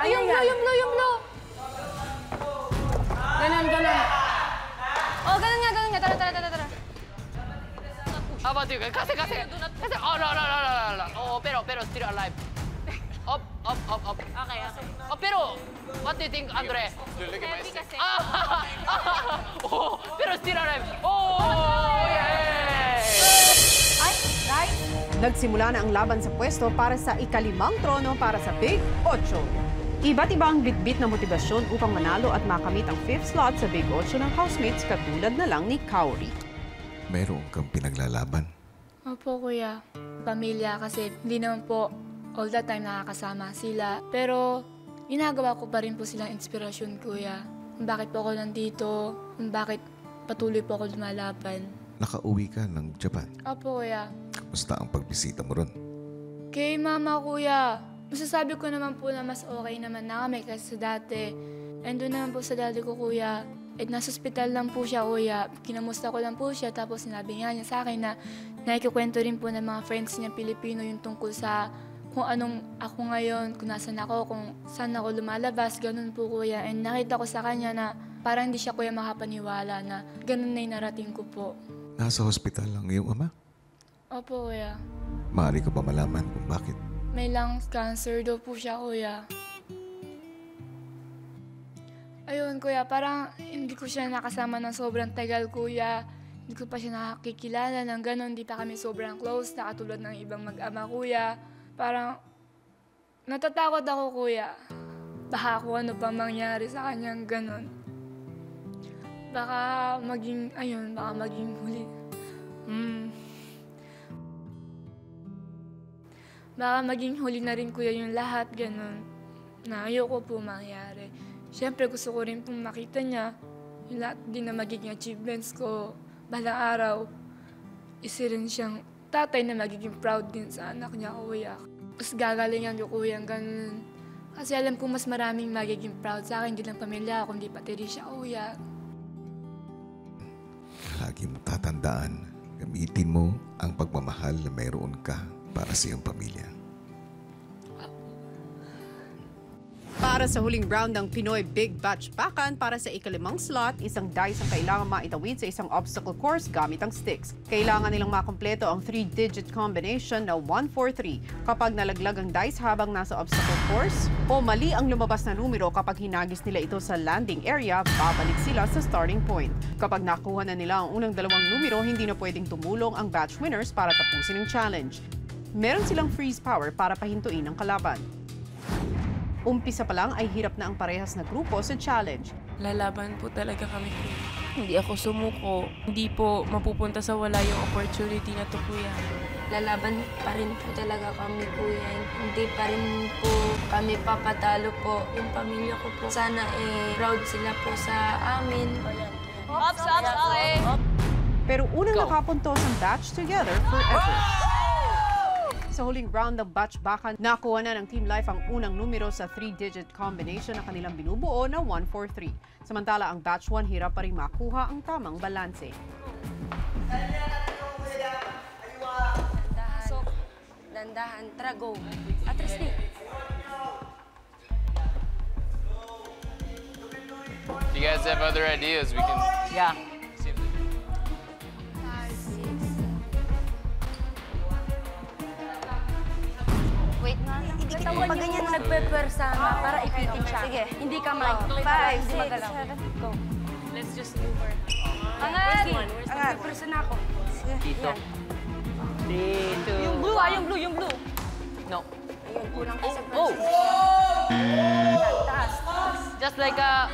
Yung blue. Ganon. Oh, ganon nga. Tara. About you, kasi. Oh, no. Oh, pero still alive. Up. Okay. Oh, pero, what do you think, Andre? Heavy kasi. Oh, pero still alive. Oh, yeah! Ay, right? Nagsimula na ang laban sa pwesto para sa ikalimang trono para sa Big 8. Iba't iba ang bitbit na motibasyon upang manalo at makamit ang 5th slot sa Big 8 ng housemates katulad na lang ni Kaori. Meron kang pinaglalaban. Opo, kuya. Pamilya kasi hindi naman po all the time nakakasama sila. Pero ginagawa ko pa rin po silang inspirasyon, kuya. Kung bakit po ako nandito, kung bakit patuloy po ako lumalaban. Nakauwi ka ng Japan. Opo, kuya. Kamusta ang pagbisita mo ron? Kay mama, kuya. Masasabi ko naman po na mas okay naman na kami kasi sa dati. And doon naman po sa daddy ko, kuya. At nasa ospital lang po siya, kuya. Kinamusta ko lang po siya. Tapos sinabi nga niya sa akin na nakikikwento rin po ng mga friends niya Pilipino yung tungkol sa kung anong ako ngayon, kung nasan ako, kung saan ako lumalabas, ganun po, kuya. And nakita ko sa kanya na parang hindi siya, kuya, makapaniwala na ganun na yung narating ko po. Nasa hospital lang iyong ama? Opo, kuya. Maaari ko ba malaman kung bakit? May lung cancer daw po siya, kuya. Ayun, kuya, parang hindi ko siya nakasama ng sobrang tagal, kuya. Hindi ko pa siya nakakikilala ng gano'n. Hindi pa kami sobrang close na katulad ng ibang mag-ama, kuya. Parang natatakot ako, kuya. Baka kung ano pa mangyari sa kanyang gano'n. Baka maging huli. Baka maging huli na rin, kuya, yung lahat, gano'n. Na ayoko po mangyari. Siyempre, gusto ko rin pong makita niya yung lahat din na magiging achievements ko. Balang araw, isa rin siyang tatay na magiging proud din sa anak niya, kuya. Mas gagalingan ko, kuya, gano'n. Kasi alam ko mas maraming magiging proud sa akin, hindi lang pamilya ako, kundi pati rin siya, kuya. Lagi mo tatandaan, gamitin mo ang pagmamahal na mayroon ka para sa iyong pamilya. Para sa huling round ng Pinoy Big Batch Pakan para sa ikalimang slot, isang dice ang kailangan maitawid sa isang obstacle course gamit ang sticks. Kailangan nilang makumpleto ang 3-digit combination na 143 kapag nalaglag ang dice habang nasa obstacle course o mali ang lumabas na numero kapag hinagis nila ito sa landing area, babalik sila sa starting point. Kapag nakuha na nila ang unang dalawang numero, hindi na pwedeng tumulong ang batch winners para tapusin ang challenge. Meron silang freeze power para pahintuin ang kalaban. Umpisa pa lang ay hirap na ang parehas na grupo sa challenge. Lalaban po talaga kami, kuya. Hindi ako sumuko. Hindi po mapupunta sa wala yung opportunity na to, kuya. Lalaban pa rin po talaga kami, kuya. Hindi pa rin po kami papatalo po. Yung pamilya ko po, sana proud sila po sa amin. Ops, okay. Pero unang nakapuntos ang batch together forever. Sa huling round ng Batch Bakan, nakuha na ng Team Life ang unang numero sa 3-digit combination na kanilang binubuo na 143. Samantala, ang Batch 1 hirap pa rin makuha ang tamang balanse. Dandahan, tara, go. Atras din. You guys have other ideas, we can... Yeah. Wait na. Pag ganyan nagpe-pwersa para ipitin siya. Sige. Hindi ka mag... 5, 6, 7, go. Let's just move her. Angat! Angat. Pwersa na ako. Dito. Dito. Yung blue, yung blue. No. Ayun, kulang ka sa Oh! taas. Just like a...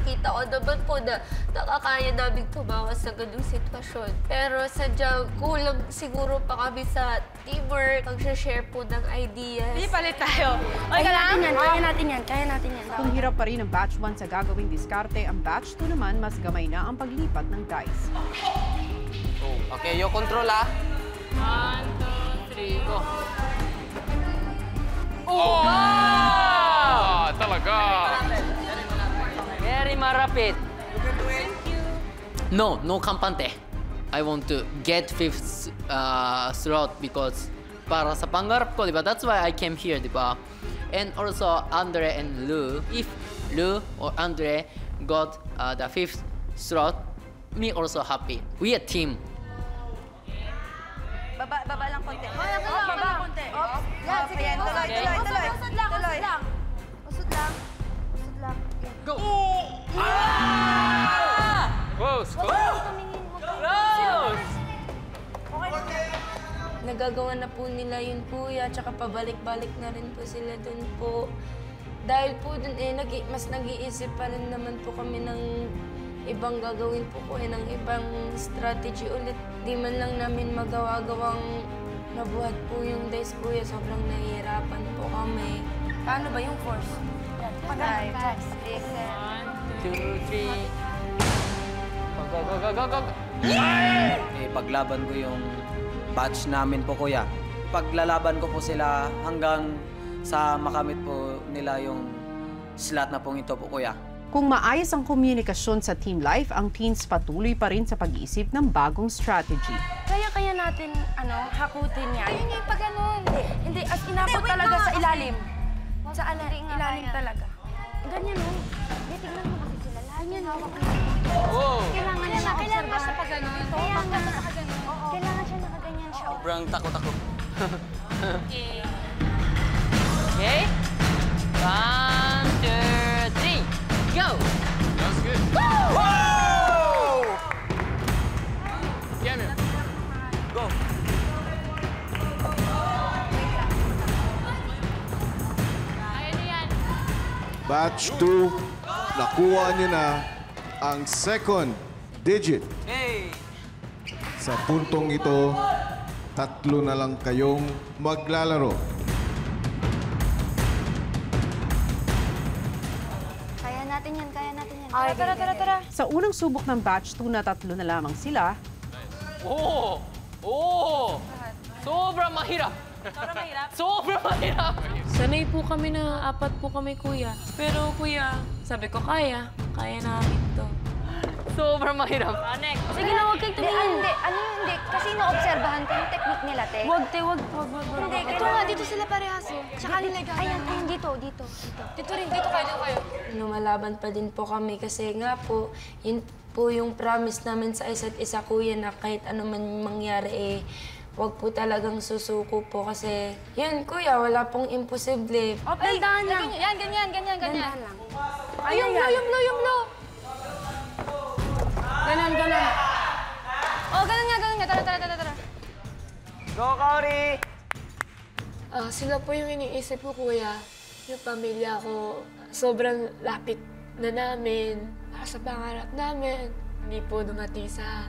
Kita ko naman po na nakakaya namin tumawa sa ganung sitwasyon. Pero sadyang kulang siguro pa kami sa teamwork, pag-share po ng ideas. Hindi palit tayo. Okay ka lang? Kaya natin yan. Kung hirap pa rin ang Batch 1 sa gagawing diskarte, ang Batch 2 naman mas gamay na ang paglipat ng dice. Okay, yung control, ah. 1, 2, 3, go. Oh! Talaga! Very marapit. No kampante. I want to get 5th slot because para sa pangarap ko, di ba? That's why I came here, di ba? And also, Andre and Lou. If Lou or Andre got the 5th slot, me also happy. We a team. Baba lang konti. Baba konti. Yan, sige. Tuloy. Usod lang. Usod lang. Go! Close! Nagagawa na po nila yun, kuya, tsaka pabalik-balik na rin po sila dun po. Dahil po dun mas nag-iisip pa rin naman po kami ng ibang gagawin po ko ng ibang strategy ulit. Di man lang namin magawa-gawang mabuhat po yung dice, kuya. Sobrang nahihirapan po kami. Paano ba yung force? 5, 6, 2, 3. Go. Paglaban ko yung batch namin po, kuya. Paglalaban ko po sila hanggang sa makamit po nila yung slot na pong ito po, kuya. Kung maayos ang komunikasyon sa team life, ang teens patuloy pa rin sa pag-iisip ng bagong strategy. Kaya natin, hakutin yan. Ayun yung pag Hindi, as inabot talaga sa ilalim. Sa ilalim talaga. Ganyan o. Tignan mo kasi sila. Ganyan o. Kailangan niya na-obserbahan. Sa pag-ganon. Kailangan siya nakaganyan siya. Sobrang takot ako. Okay. 1, 2, 3. Go! That was good. Whoa! Come here. Go! Batch 2, nakuha niyo na ang second digit. Hey! Sa puntong ito, 3 na lang kayong maglalaro. Kaya natin yan. Tara. Sa unang subok ng batch 2 na 3 na lamang sila, Sobrang mahirap. Sobrang mahirap. Sanay po kami na 4 po kami, kuya. Pero kuya, sabi ko kaya namin to. Sobrang mahirap. Sige na, huwag kang tumingin. Hindi. Kasi naobserbahan ko yung technique nila, te. Wag. Hindi, ito nga, dito sila parehas, oh. Tsaka ayan, dito. Dito kayo. Lumalaban pa din po kami kasi nga po, yun po yung promise namin sa isa't isa, kuya, na kahit ano man mangyari, wag po talagang susuko po kasi, yun, kuya, wala pong imposible. Dahan lang. Yan, ganyan. Dahan lang. Yung blow. Ganon. Oh, ganon nga. Tara. Go, Kaori! Sila po yung iniisip ko, kuya. Yung pamilya ko, sobrang lapit na namin. Para sa pangarap namin. Hindi po dumating sa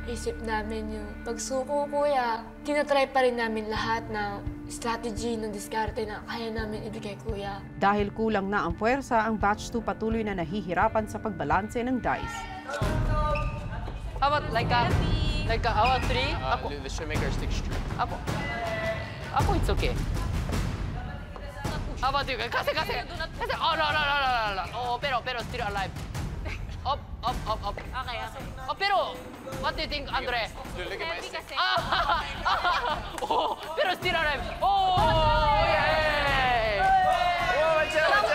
isip namin yung pagsuko, kuya. Tinatry pa rin namin lahat ng strategy, ng diskarte na kaya namin ibigay, kuya. dahil kulang na ang puwersa, ang batch 2 patuloy na nahihirapan sa pagbalanse ng dice. How about like a 3? Let's try to make our stick straight. Ako, it's okay. How about you? Kasi. Oh, no. Oh, pero still alive. Up. Okay. Oh, pero, what do you think, Andre? Look at my stick. Oh, pero still alive. Oh, yay! Watch out.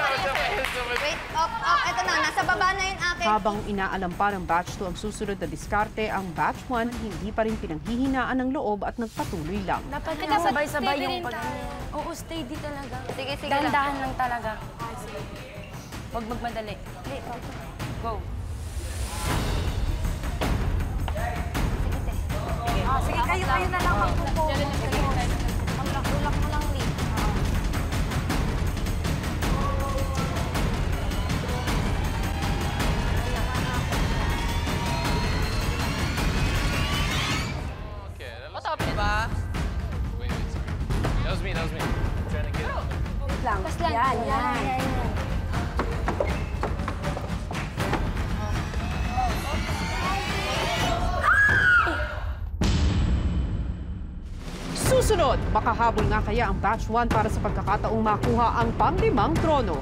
Wait, up. Ito na, nasa baba na yung akin. Habang inaalam pa ng batch 2 ang susunod na diskarte, ang batch 1 hindi pa rin pinanghihinaan ng loob at nagpatuloy lang. Dapat sabay-sabay yung pag... Oo, steady talaga. Sige Dahan-dahan lang talaga. Huwag magmadali. Go. Sige, kayo na lang magpupo. Ulak mo lang, Lee. Okay, What happened, ba? Wait, sorry. That was me. I'm trying to get it. Yan. Susunod, makahabol nga kaya ang batch 1 para sa pagkakataong makuha ang pang-5 trono.